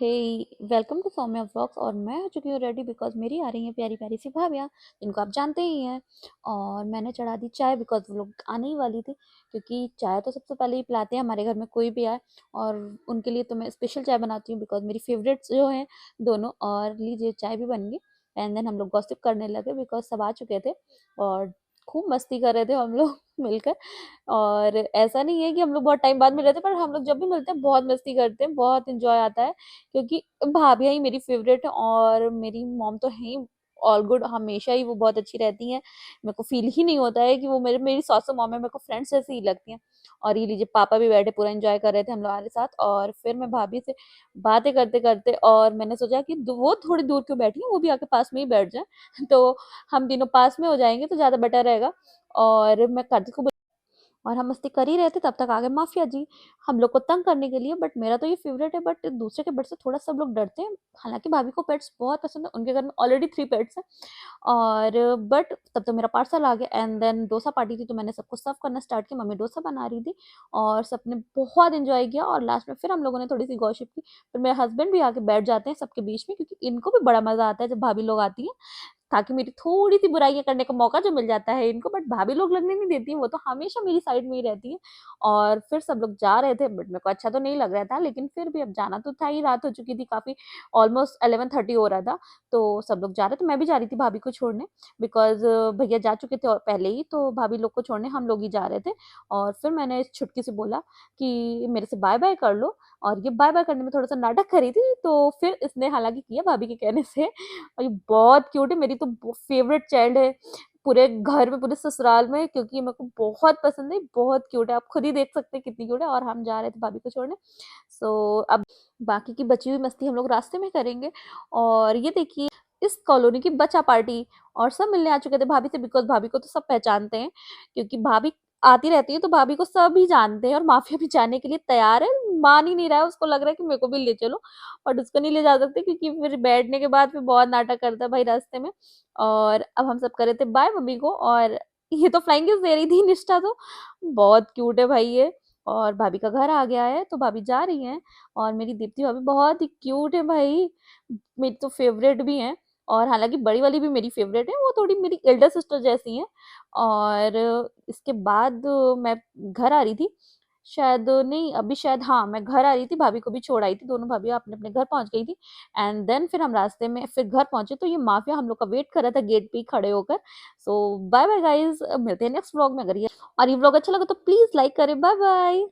Hey welcome to Saumya vlogs. और मैं हो चुकी हूँ रेडी बिकॉज मेरी आ रही हैं प्यारी प्यारी सी भाभियाँ जिनको आप जानते ही हैं। और मैंने चढ़ा दी चाय बिकॉज वो लोग आने ही वाली थी, क्योंकि चाय तो सबसे पहले ही पिलाते हैं हमारे घर में कोई भी आए। और उनके लिए तो मैं स्पेशल चाय बनाती हूँ बिकॉज मेरी फेवरेट्स जो हैं दोनों। और लीजिए चाय भी बन गई। एंड देन हम लोग गॉसिप करने लगे बिकॉज सब आ चुके थे और खूब मस्ती कर रहे थे हम लोग मिलकर। और ऐसा नहीं है कि हम लोग बहुत टाइम बाद मिल रहे थे, पर हम लोग जब भी मिलते हैं बहुत मस्ती करते हैं, बहुत इंजॉय आता है। क्योंकि भाभियाँ ही मेरी फेवरेट है और मेरी मॉम तो है ही ऑल गुड, हमेशा ही वो बहुत अच्छी रहती हैं। मेरे को फील ही नहीं होता है कि वो मेरे मेरी सासू मॉम है, मेरे को फ्रेंड्स जैसी ही लगती हैं। और ये लीजिए पापा भी बैठे पूरा एंजॉय कर रहे थे हम लोग हमारे साथ। और फिर मैं भाभी से बातें करते करते और मैंने सोचा कि वो थोड़ी दूर क्यों बैठी है, वो भी आके पास में ही बैठ जाए तो हम तीनों पास में हो जाएंगे तो ज्यादा बेटर रहेगा। और मैं कार्तिक को और हम मस्ती कर ही रहे थे, तब तक आ गए माफिया जी हम लोग को तंग करने के लिए। बट मेरा तो ये फेवरेट है, बट दूसरे के पेट से थोड़ा सब लोग डरते हैं। हालांकि भाभी को पेट्स बहुत पसंद है, उनके घर में ऑलरेडी 3 पेट्स हैं। और बट तब तो मेरा पार्सल आ गया। एंड देन डोसा पार्टी थी तो मैंने सबको सर्व करना स्टार्ट किया, मम्मी डोसा बना रही थी और सबने बहुत इंजॉय किया। और लास्ट में फिर हम लोगों ने थोड़ी सी गॉसिप की। फिर मेरे हस्बैंड भी आके बैठ जाते हैं सबके बीच में, क्योंकि इनको भी बड़ा मजा आता है जब भाभी लोग आती हैं, ताकि मेरी थोड़ी-सी बुराइयाँ करने का मौका जो मिल जाता है इनको। बट भाभी लोग लगने नहीं देती हैं, वो तो हमेशा मेरी साइड में ही रहती हैं। और फिर सब लोग जा रहे थे, बट मेरे को अच्छा तो नहीं लग रहा था, लेकिन फिर भी अब जाना तो था ही, रात हो चुकी थी काफ़ी, ऑलमोस्ट 11:30 हो रहा था। तो सब लोग जा रहे थे, मैं भी जा रही थी भाभी को छोड़ने बिकॉज़ भैया जा चुके थे पहले ही, तो भाभी लोग को छोड़ने हम लोग ही जा रहे थे। और फिर मैंने इस छुटकी से बोला कि मेरे से बाय-बाय कर लो। और ये बाय-बाय करने में थोड़ा-सा नाटक कर रही थी, तो फिर इसने हालाँकि किया भाभी के कहने से। और ये बहुत क्यूट है, मेरी तो फेवरेट चाइल्ड है पूरे घर में, पूरे ससुराल में, क्योंकि ये मेरे को बहुत पसंद है, बहुत क्यूट है। आप खुद ही देख सकते हैं कितनी क्यूट है। और हम जा रहे थे भाभी को छोड़ने। सो अब बाकी की बची हुई मस्ती हम लोग रास्ते में करेंगे। और ये देखिए इस कॉलोनी की बच्चा पार्टी और सब मिलने आ चुके थे भाभी से, बिकॉज भाभी को तो सब पहचानते हैं, क्योंकि भाभी आती रहती है तो भाभी को सभी जानते हैं। और माफिया भी जाने के लिए तैयार है, मान ही नहीं रहा है, उसको लग रहा है कि मेरे को भी ले चलो। बट उसको नहीं ले जा सकते, क्योंकि फिर बैठने के बाद फिर बहुत नाटक करता है भाई रास्ते में। और अब हम सब कर रहे थे बाय मम्मी को। और ये तो फ्लाइंग किस दे रही थी निष्ठा तो, बहुत क्यूट है भाई ये। और भाभी का घर आ गया है तो भाभी जा रही हैं। और मेरी दीप्ति भाभी बहुत ही क्यूट है भाई, मेरी तो फेवरेट भी हैं। और हालांकि बड़ी वाली भी मेरी फेवरेट है, वो थोड़ी मेरी एल्डर सिस्टर जैसी हैं। और इसके बाद मैं घर आ रही थी, शायद नहीं अभी शायद, हाँ मैं घर आ रही थी, भाभी को भी छोड़ आई थी, दोनों भाभी अपने अपने घर पहुंच गई थी। एंड देन फिर हम रास्ते में फिर घर पहुंचे तो ये माफिया हम लोग का वेट कर रहा था गेट पे ही खड़े होकर। सो बाय बाय गाइज, मिलते हैं नेक्स्ट व्लॉग में। अगर ये और ये व्लॉग अच्छा लगा तो प्लीज लाइक करें। Bye bye.